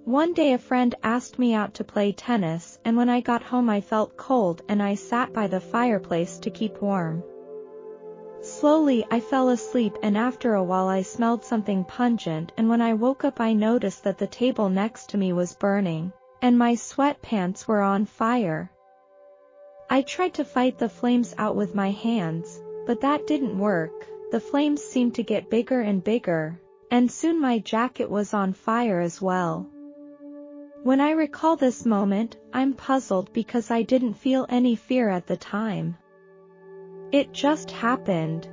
One day a friend asked me out to play tennis, and when I got home I felt cold and I sat by the fireplace to keep warm. Slowly I fell asleep, and after a while I smelled something pungent, and when I woke up I noticed that the table next to me was burning, and my sweatpants were on fire. I tried to fight the flames out with my hands, but that didn't work. The flames seemed to get bigger and bigger, and soon my jacket was on fire as well. When I recall this moment, I'm puzzled because I didn't feel any fear at the time. It just happened.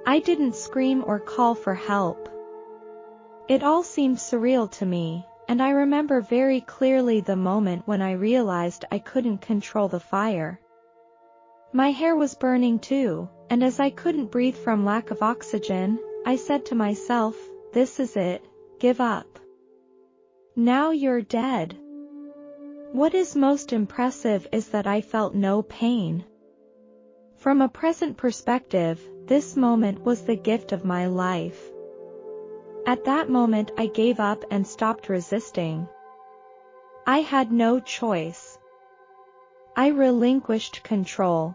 I didn't scream or call for help. It all seemed surreal to me, and I remember very clearly the moment when I realized I couldn't control the fire. My hair was burning too, and as I couldn't breathe from lack of oxygen, I said to myself, "This is it, give up. Now you're dead." What is most impressive is that I felt no pain. From a present perspective, this moment was the gift of my life. At that moment I gave up and stopped resisting. I had no choice. I relinquished control.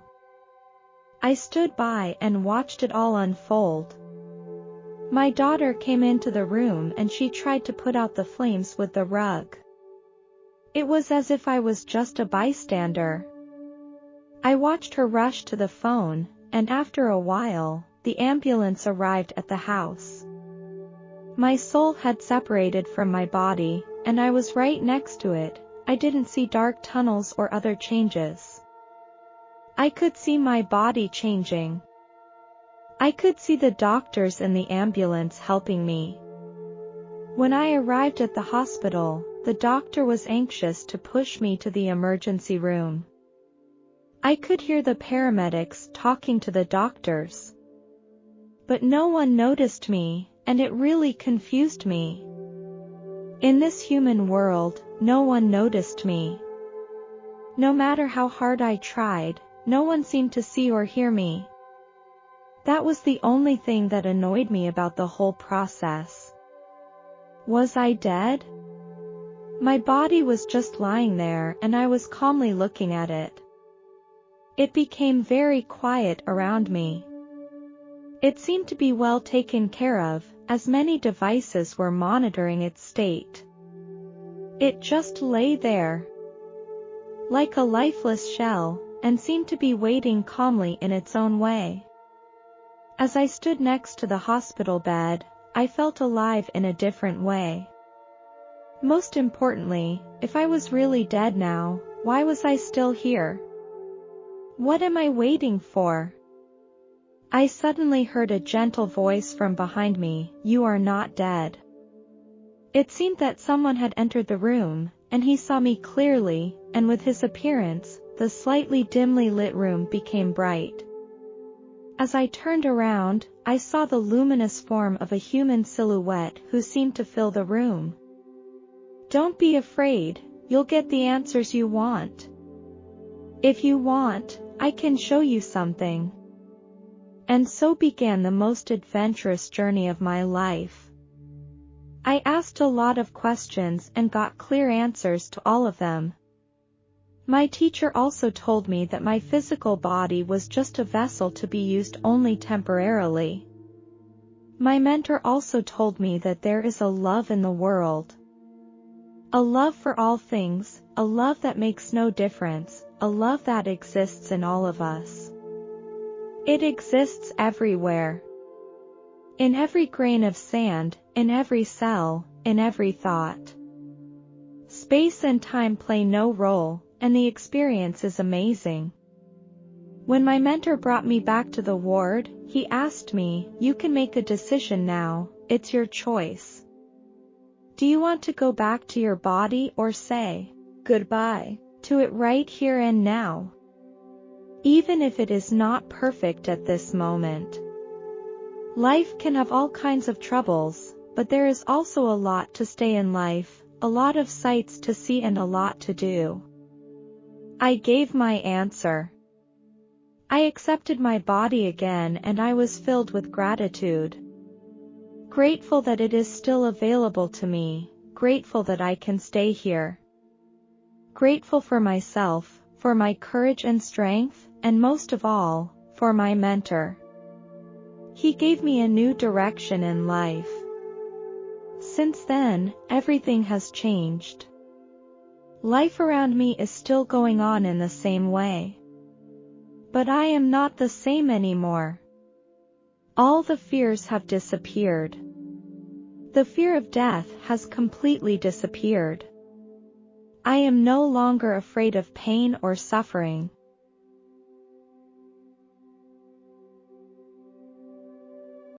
I stood by and watched it all unfold. My daughter came into the room and she tried to put out the flames with the rug. It was as if I was just a bystander. I watched her rush to the phone, and after a while, the ambulance arrived at the house. My soul had separated from my body, and I was right next to it. I didn't see dark tunnels or other changes. I could see my body changing. I could see the doctors in the ambulance helping me. When I arrived at the hospital, the doctor was anxious to push me to the emergency room. I could hear the paramedics talking to the doctors. But no one noticed me, and it really confused me. In this human world, no one noticed me. No matter how hard I tried, no one seemed to see or hear me. That was the only thing that annoyed me about the whole process. Was I dead? My body was just lying there, and I was calmly looking at it. It became very quiet around me. It seemed to be well taken care of, as many devices were monitoring its state. It just lay there, like a lifeless shell, and seemed to be waiting calmly in its own way. As I stood next to the hospital bed, I felt alive in a different way. Most importantly, if I was really dead now, why was I still here? What am I waiting for? I suddenly heard a gentle voice from behind me, "You are not dead." It seemed that someone had entered the room, and he saw me clearly, and with his appearance, the slightly dimly lit room became bright. As I turned around, I saw the luminous form of a human silhouette who seemed to fill the room. "Don't be afraid, you'll get the answers you want. If you want, I can show you something." And so began the most adventurous journey of my life. I asked a lot of questions and got clear answers to all of them. My teacher also told me that my physical body was just a vessel to be used only temporarily. My mentor also told me that there is a love in the world. A love for all things, a love that makes no difference, a love that exists in all of us. It exists everywhere. In every grain of sand, in every cell, in every thought. Space and time play no role, and the experience is amazing. When my mentor brought me back to the ward, he asked me, "You can make a decision now, it's your choice. Do you want to go back to your body or say goodbye to it right here and now? Even if it is not perfect at this moment." Life can have all kinds of troubles, but there is also a lot to stay in life, a lot of sights to see and a lot to do. I gave my answer. I accepted my body again, and I was filled with gratitude. Grateful that it is still available to me, grateful that I can stay here. Grateful for myself, for my courage and strength, and most of all, for my mentor. He gave me a new direction in life. Since then, everything has changed. Life around me is still going on in the same way. But I am not the same anymore. All the fears have disappeared. The fear of death has completely disappeared. I am no longer afraid of pain or suffering.